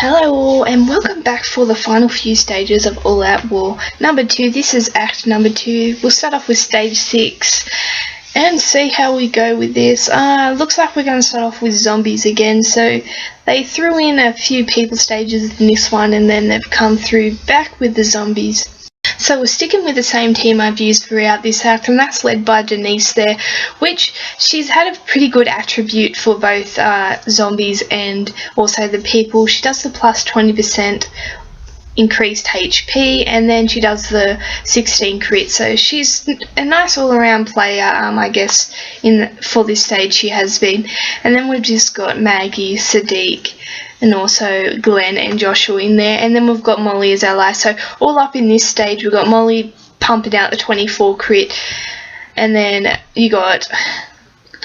Hello all and welcome back for the final few stages of All Out War number 2. This is act number 2. We'll start off with stage 6 and see how we go with this. Looks like we're going to start off with zombies again. So they threw in a few people stages in this one and then they've come through back with the zombies. So we're sticking with the same team I've used throughout this act, and that's led by Denise there, which she's had a pretty good attribute for both zombies and also the people. She does the plus 20% increased HP, and then she does the 16 crit, so she's a nice all-around player, I guess, for this stage she has been. And then we've just got Maggie, Sadiq, and also Glenn and Joshua in there, and then we've got Molly as ally. So all up in this stage we've got Molly pumping out the 24 crit, and then you got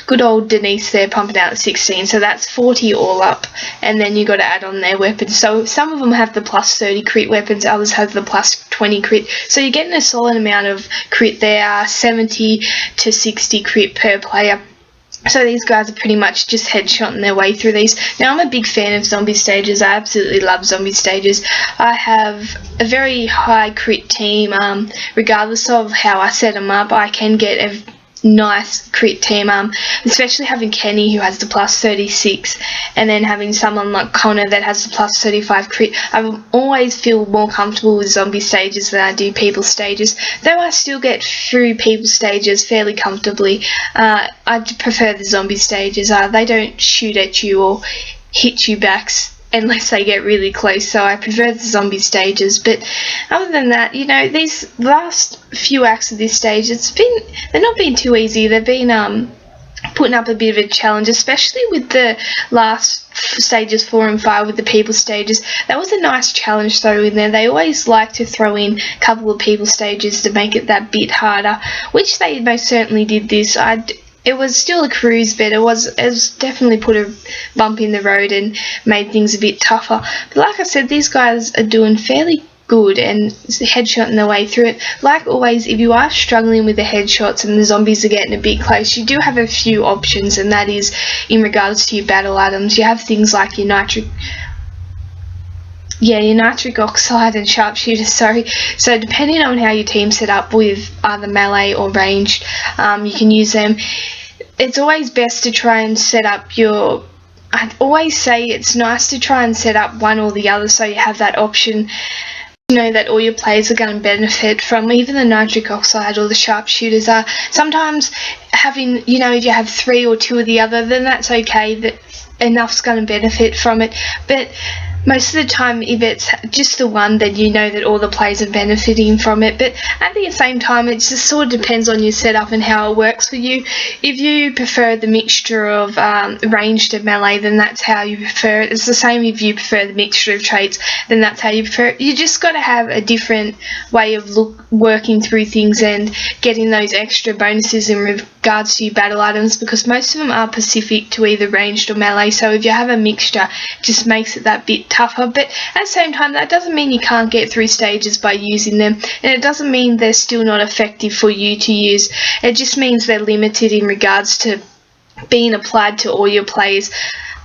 good old Denise there pumping out the 16, so that's 40 all up, and then you got to add on their weapons. So some of them have the plus 30 crit weapons, others have the plus 20 crit, so you're getting a solid amount of crit there, 70 to 60 crit per player. So these guys are pretty much just headshotting their way through these. Now, I'm a big fan of zombie stages. I absolutely love zombie stages. I have a very high crit team. Regardless of how I set them up, I can get a nice crit team, especially having Kenny, who has the plus 36, and then having someone like Connor that has the plus 35 crit. I always feel more comfortable with zombie stages than I do people stages, though I still get through people stages fairly comfortably. I prefer the zombie stages. They don't shoot at you or hit you back unless they get really close, so I prefer the zombie stages. But other than that, you know, these last few acts of this stage, they're not been too easy. They've been putting up a bit of a challenge, especially with the last stages 4 and 5 with the people stages. That was a nice challenge though in there. They always like to throw in a couple of people stages to make it that bit harder, which they most certainly did this. It was still a cruise, but it was definitely put a bump in the road and made things a bit tougher. But like I said, these guys are doing fairly good and headshotting their way through it. Like always, if you are struggling with the headshots and the zombies are getting a bit close, you do have a few options, and that is in regards to your battle items. You have things like your nitric oxide and sharpshooter, so depending on how your team's set up with either melee or ranged, you can use them. It's always best to try and set up I'd always say it's nice to try and set up one or the other, so you have that option, you know, that all your players are going to benefit from. Even the nitric oxide or the sharpshooters are sometimes having, you know, if you have 3 or 2 of the other, then that's okay, that enough's going to benefit from it. But most of the time, if it's just the one, then you know that all the players are benefiting from it. But at the same time, it just sort of depends on your setup and how it works for you. If you prefer the mixture of ranged and melee, then that's how you prefer it. It's the same if you prefer the mixture of traits, then that's how you prefer it. You just got to have a different way of working through things and getting those extra bonuses in regards to your battle items, because most of them are specific to either ranged or melee. So if you have a mixture, it just makes it that bit tougher. But at the same time, that doesn't mean you can't get through stages by using them, and it doesn't mean they're still not effective for you to use. It just means they're limited in regards to being applied to all your players.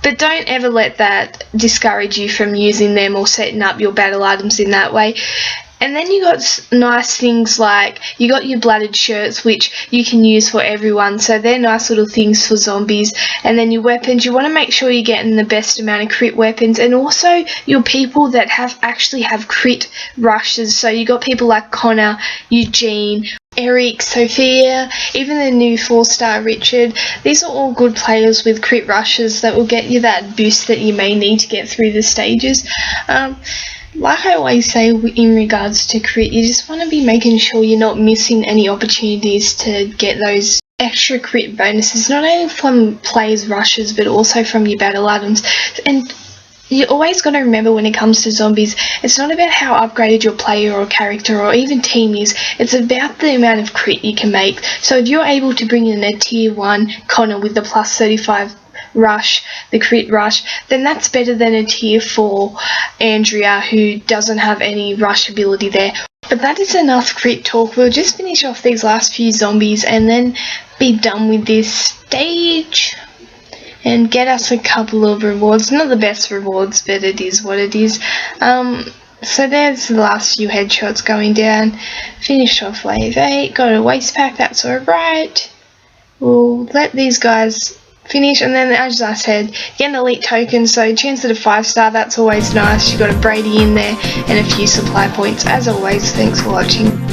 But don't ever let that discourage you from using them or setting up your battle items in that way. And then you got nice things like you got your blooded shirts, which you can use for everyone, so they're nice little things for zombies. And then your weapons, you want to make sure you're getting the best amount of crit weapons, and also your people that actually have crit rushes. So you got people like Connor, Eugene, Eric, Sophia, even the new 4-star Richard. These are all good players with crit rushes that will get you that boost that you may need to get through the stages. Like I always say in regards to crit, you just want to be making sure you're not missing any opportunities to get those extra crit bonuses, not only from players' rushes but also from your battle items. And you always got to remember, when it comes to zombies, it's not about how upgraded your player or character or even team is, it's about the amount of crit you can make. So if you're able to bring in a tier 1 Connor with the plus 35 rush, the crit rush, then that's better than a tier 4 Andrea who doesn't have any rush ability there. But that is enough crit talk. We'll just finish off these last few zombies and then be done with this stage. and get us a couple of rewards. Not the best rewards, but it is what it is. So there's the last few headshots going down. Finished off wave 8, got a waste pack, that's alright. We'll let these guys finish, and then as I said, get an elite token, so chance at a 5-star, that's always nice. You got a Brady in there and a few supply points. As always, thanks for watching.